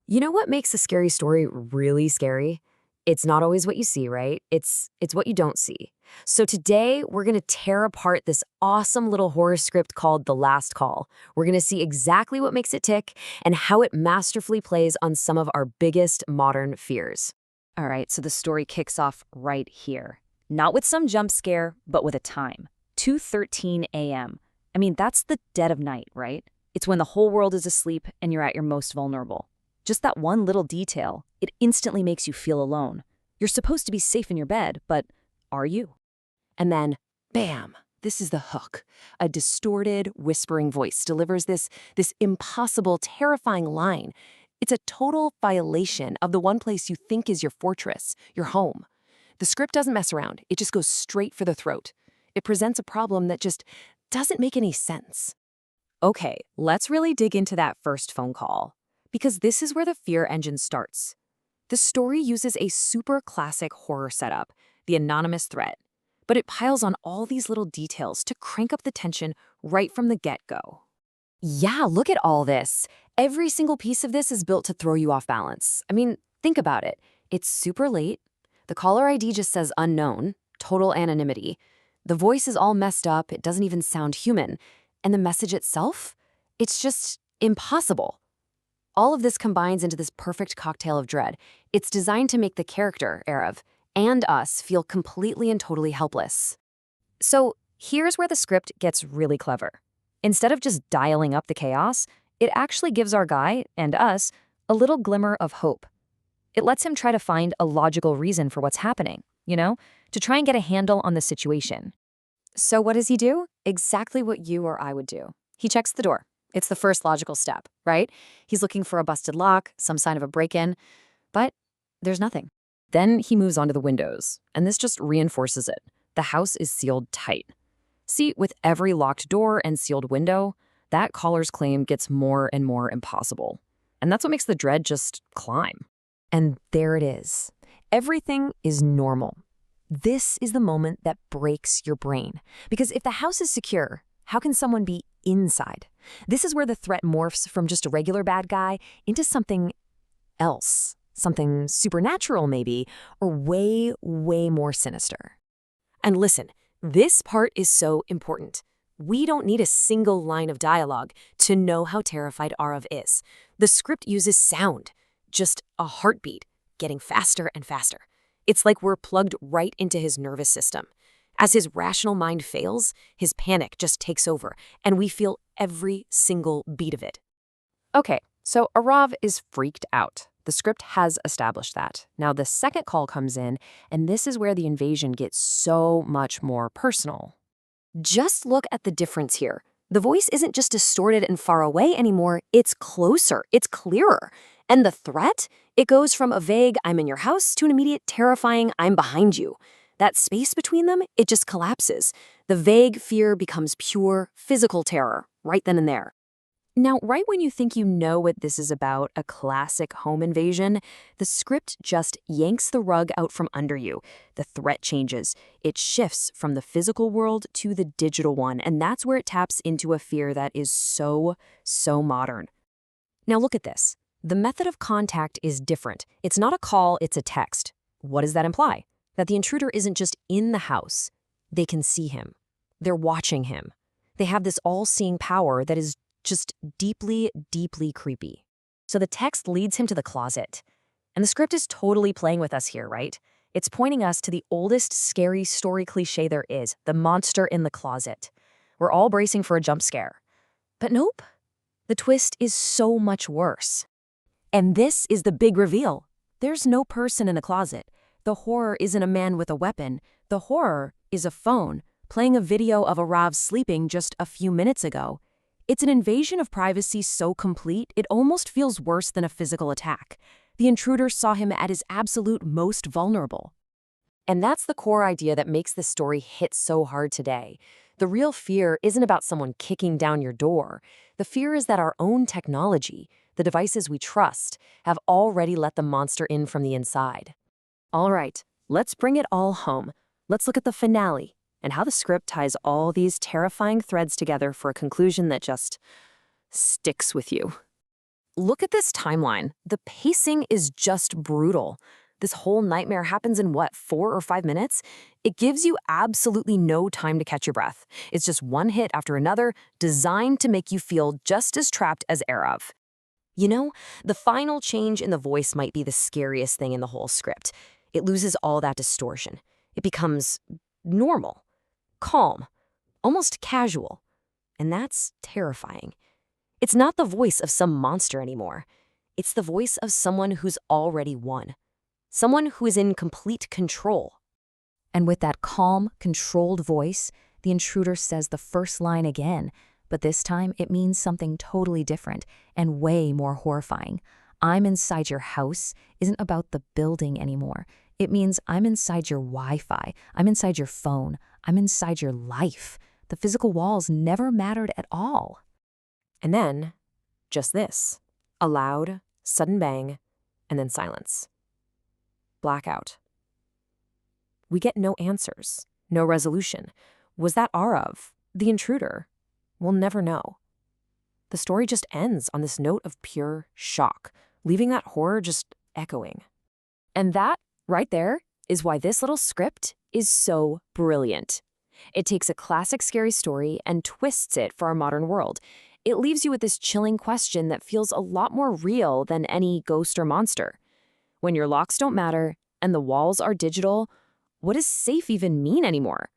You know what makes a scary story really scary? It's not always what you see, right? It's what you don't see. So today we're going to tear apart this awesome little horror script called The Last Call. We're going to see exactly what makes it tick and how it masterfully plays on some of our biggest modern fears. All right, so the story kicks off right here. Not with some jump scare, but with a time. 2:13 a.m. I mean, that's the dead of night, right? It's when the whole world is asleep and you're at your most vulnerable. Just that one little detail, it instantly makes you feel alone. You're supposed to be safe in your bed, but are you? And then, bam, this is the hook. A distorted, whispering voice delivers this impossible, terrifying line. It's a total violation of the one place you think is your fortress, your home. The script doesn't mess around. It just goes straight for the throat. It presents a problem that just doesn't make any sense. Okay, let's really dig into that first phone call, because this is where the fear engine starts. The story uses a super classic horror setup, the anonymous threat, but it piles on all these little details to crank up the tension right from the get-go. Yeah, look at all this. Every single piece of this is built to throw you off balance. I mean, think about it. It's super late. The caller ID just says unknown, total anonymity. The voice is all messed up. It doesn't even sound human. And the message itself? It's just impossible. All of this combines into this perfect cocktail of dread. It's designed to make the character, Arav, and us feel completely and totally helpless. So here's where the script gets really clever. Instead of just dialing up the chaos, it actually gives our guy, and us, a little glimmer of hope. It lets him try to find a logical reason for what's happening, to try and get a handle on the situation. So what does he do? Exactly what you or I would do. He checks the door. It's the first logical step, right? He's looking for a busted lock, some sign of a break-in, but there's nothing. Then he moves on to the windows, and this just reinforces it. The house is sealed tight. See, with every locked door and sealed window, that caller's claim gets more and more impossible. And that's what makes the dread just climb. And there it is. Everything is normal. This is the moment that breaks your brain. Because if the house is secure, how can someone be inside? This is where the threat morphs from just a regular bad guy into something else. Something supernatural, maybe, or way, way more sinister. And listen, this part is so important. We don't need a single line of dialogue to know how terrified Arav is. The script uses sound, just a heartbeat, getting faster and faster. It's like we're plugged right into his nervous system. As his rational mind fails, his panic just takes over, and we feel every single beat of it. Okay, so Arav is freaked out. The script has established that. Now the second call comes in, and this is where the invasion gets so much more personal. Just look at the difference here. The voice isn't just distorted and far away anymore, it's closer, it's clearer. And the threat? It goes from a vague, I'm in your house, to an immediate, terrifying, I'm behind you. That space between them, it just collapses. The vague fear becomes pure, physical terror, right then and there. Now, right when you think you know what this is about, a classic home invasion, the script just yanks the rug out from under you. The threat changes. It shifts from the physical world to the digital one, and that's where it taps into a fear that is so modern. Now look at this. The method of contact is different. It's not a call, it's a text. What does that imply? That the intruder isn't just in the house. They can see him. They're watching him. They have this all-seeing power that is just deeply, deeply creepy. So the text leads him to the closet. And the script is totally playing with us here, right? It's pointing us to the oldest scary story cliche there is, the monster in the closet. We're all bracing for a jump scare. But nope. The twist is so much worse. And this is the big reveal. There's no person in a closet. The horror isn't a man with a weapon. The horror is a phone playing a video of Arav sleeping just a few minutes ago. It's an invasion of privacy so complete, it almost feels worse than a physical attack. The intruder saw him at his absolute most vulnerable. And that's the core idea that makes this story hit so hard today. The real fear isn't about someone kicking down your door. The fear is that our own technology, the devices we trust, have already let the monster in from the inside. All right, let's bring it all home. Let's look at the finale and how the script ties all these terrifying threads together for a conclusion that just sticks with you. look at this timeline. The pacing is just brutal. This whole nightmare happens in what, 4 or 5 minutes? It gives you absolutely no time to catch your breath. It's just one hit after another, designed to make you feel just as trapped as Arav. You know, the final change in the voice might be the scariest thing in the whole script. It loses all that distortion. It becomes normal, calm, almost casual. And that's terrifying. It's not the voice of some monster anymore. It's the voice of someone who's already won. Someone who is in complete control. And with that calm, controlled voice, the intruder says the first line again, but this time it means something totally different and way more horrifying. I'm inside your house isn't about the building anymore. It means I'm inside your Wi-Fi, I'm inside your phone, I'm inside your life. The physical walls never mattered at all. And then, just this. A loud, sudden bang, and then silence. Blackout. We get no answers, no resolution. Was that Arav, the intruder? We'll never know. The story just ends on this note of pure shock, leaving that horror just echoing. And that, right there, is why this little script is so brilliant. It takes a classic scary story and twists it for our modern world. It leaves you with this chilling question that feels a lot more real than any ghost or monster. When your locks don't matter and the walls are digital, what does safe even mean anymore?